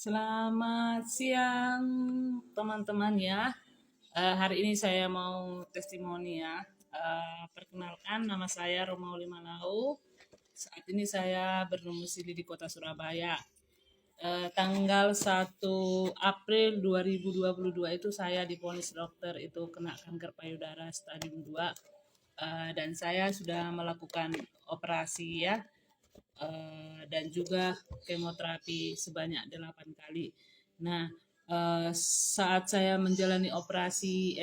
Selamat siang teman-teman ya. Hari ini saya mau testimoni ya. Perkenalkan nama saya Romauli Malau. Saat ini saya berdomisili di Kota Surabaya. Tanggal 1 April 2022 itu saya divonis dokter itu kena kanker payudara stadium 2. Dan saya sudah melakukan operasi ya, dan juga kemoterapi sebanyak 8 kali. Nah, saat saya menjalani operasi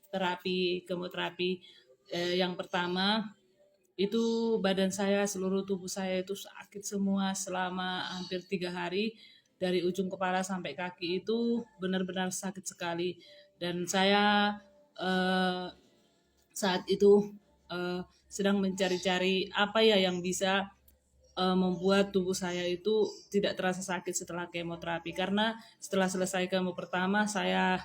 terapi kemoterapi yang pertama itu badan saya, seluruh tubuh saya itu sakit semua selama hampir 3 hari. Dari ujung kepala sampai kaki itu benar-benar sakit sekali. Dan saya eh, saat itu sedang mencari-cari apa ya yang bisa membuat tubuh saya itu tidak terasa sakit setelah kemoterapi. Karena setelah selesai kemo pertama, saya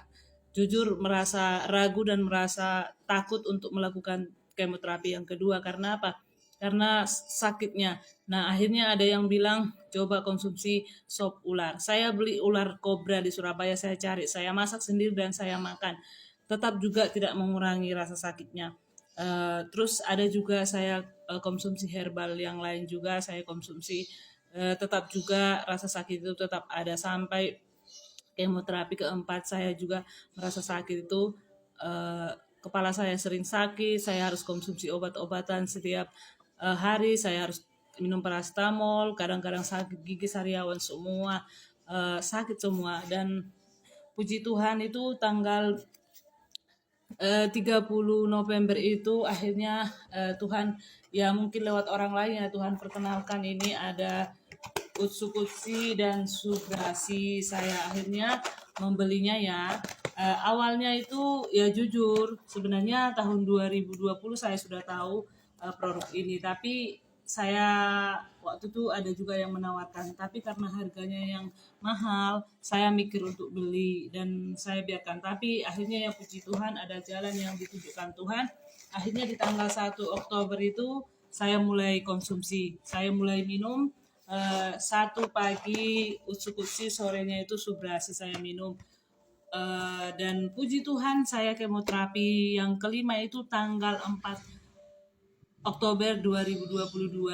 jujur merasa ragu dan merasa takut untuk melakukan kemoterapi yang kedua. Karena apa? Karena sakitnya. Nah, akhirnya ada yang bilang coba konsumsi sop ular. Saya beli ular kobra di Surabaya, saya cari, saya masak sendiri dan saya makan. Tetap juga tidak mengurangi rasa sakitnya. Terus ada juga saya konsumsi herbal yang lain juga saya konsumsi, tetap juga rasa sakit itu tetap ada sampai kemoterapi keempat. Saya juga merasa sakit itu, kepala saya sering sakit, saya harus konsumsi obat-obatan setiap hari, saya harus minum paracetamol, kadang-kadang sakit gigi, sariawan, semua sakit semua. Dan puji Tuhan itu tanggal 30 November itu akhirnya Tuhan ya mungkin lewat orang lain ya Tuhan perkenalkan ini ada Utsukushi dan Subrasi. Saya akhirnya membelinya ya. Awalnya itu ya jujur sebenarnya tahun 2020 saya sudah tahu produk ini, tapi saya waktu itu ada juga yang menawarkan, tapi karena harganya yang mahal saya mikir untuk beli dan saya biarkan. Tapi akhirnya yang puji Tuhan ada jalan yang ditunjukkan Tuhan. Akhirnya di tanggal 1 Oktober itu saya mulai konsumsi, saya mulai minum. 1 pagi Utsukushi, sorenya itu Subrasi saya minum. Dan puji Tuhan saya kemoterapi yang kelima itu tanggal 4 Oktober 2022.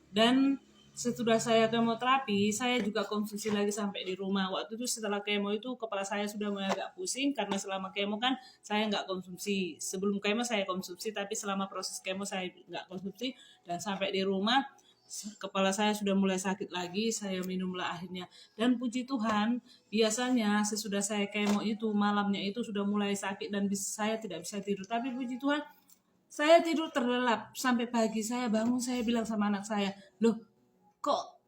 Dan setelah saya kemoterapi saya juga konsumsi lagi sampai di rumah. Waktu itu setelah kemo itu kepala saya sudah mulai agak pusing karena selama kemo kan saya nggak konsumsi. Sebelum kemo saya konsumsi, tapi selama proses kemo saya nggak konsumsi. Dan sampai di rumah kepala saya sudah mulai sakit lagi, saya minumlah akhirnya. Dan puji Tuhan, biasanya sesudah saya kemo itu malamnya itu sudah mulai sakit dan saya tidak bisa tidur. Tapi puji Tuhan, saya tidur terlelap sampai pagi. Saya bangun, saya bilang sama anak saya, loh kok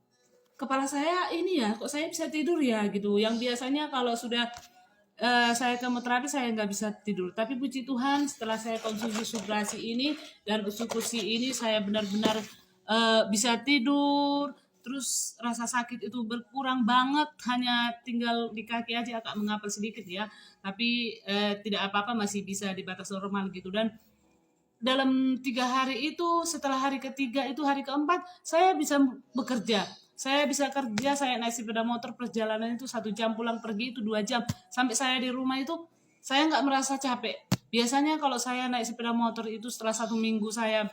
kepala saya ini ya, kok saya bisa tidur ya gitu. Yang biasanya kalau sudah saya kemoterapi saya nggak bisa tidur. Tapi puji Tuhan setelah saya konsumsi Subrasi ini dan Utsukushi ini saya benar-benar bisa tidur. Terus rasa sakit itu berkurang banget, hanya tinggal di kaki aja agak mengapel sedikit ya. Tapi tidak apa-apa, masih bisa di batas normal gitu. Dan dalam 3 hari itu, setelah hari ketiga itu hari keempat saya bisa bekerja, saya bisa kerja, saya naik sepeda motor perjalanan itu 1 jam, pulang pergi itu 2 jam, sampai saya di rumah itu saya nggak merasa capek. Biasanya kalau saya naik sepeda motor itu setelah 1 minggu saya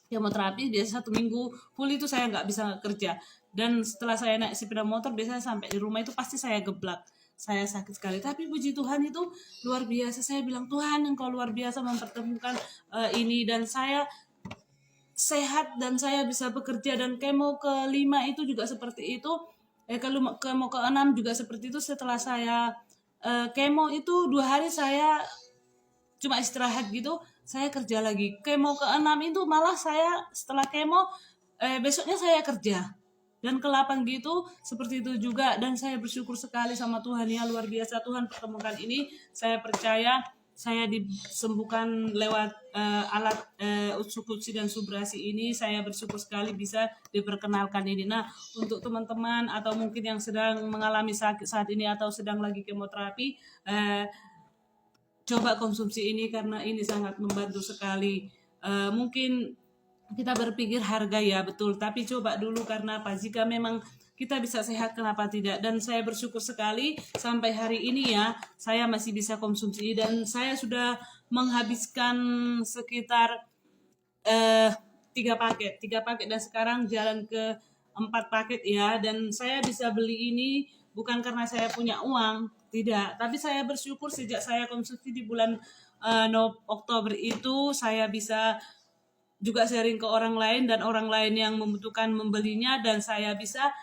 kemoterapi, biasa 1 minggu full itu saya nggak bisa kerja. Dan setelah saya naik sepeda motor biasanya sampai di rumah itu pasti saya geblak, saya sakit sekali. Tapi puji Tuhan itu luar biasa. Saya bilang, Tuhan engkau luar biasa mempertemukan ini, dan saya sehat dan saya bisa bekerja. Dan kemo kelima itu juga seperti itu. Kemo keenam juga seperti itu. Setelah saya kemo itu 2 hari saya cuma istirahat gitu, saya kerja lagi. Kemo keenam itu malah saya setelah kemo besoknya saya kerja. Dan ke-8 gitu seperti itu juga. Dan saya bersyukur sekali sama Tuhan ya, luar biasa Tuhan pertemukan ini. Saya percaya saya disembuhkan lewat alat Utsukushi dan Subrasi ini. Saya bersyukur sekali bisa diperkenalkan ini. Nah, untuk teman-teman atau mungkin yang sedang mengalami sakit saat ini atau sedang lagi kemoterapi, coba konsumsi ini karena ini sangat membantu sekali. Mungkin kita berpikir harga ya betul, tapi coba dulu. Karena apa? Jika memang kita bisa sehat, kenapa tidak? Dan saya bersyukur sekali sampai hari ini ya, saya masih bisa konsumsi dan saya sudah menghabiskan sekitar 3 paket dan sekarang jalan ke 4 paket ya. Dan saya bisa beli ini bukan karena saya punya uang, tidak, tapi saya bersyukur sejak saya konsumsi di bulan Oktober itu saya bisa juga sharing ke orang lain dan orang lain yang membutuhkan membelinya, dan saya bisa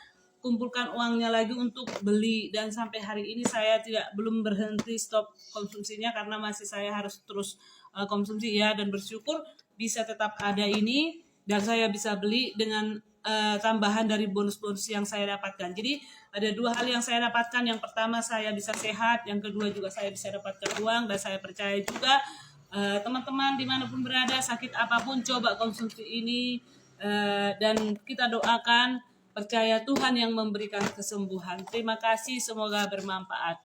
kumpulkan uangnya lagi untuk beli. Dan sampai hari ini saya belum berhenti stop konsumsinya karena masih saya harus terus konsumsi ya, dan bersyukur bisa tetap ada ini dan saya bisa beli dengan tambahan dari bonus-bonus yang saya dapatkan. Jadi ada 2 hal yang saya dapatkan. Yang pertama saya bisa sehat, yang kedua juga saya bisa dapatkan uang. Dan saya percaya juga teman-teman dimanapun berada, sakit apapun, coba konsumsi ini dan kita doakan, percaya Tuhan yang memberikan kesembuhan. Terima kasih, semoga bermanfaat.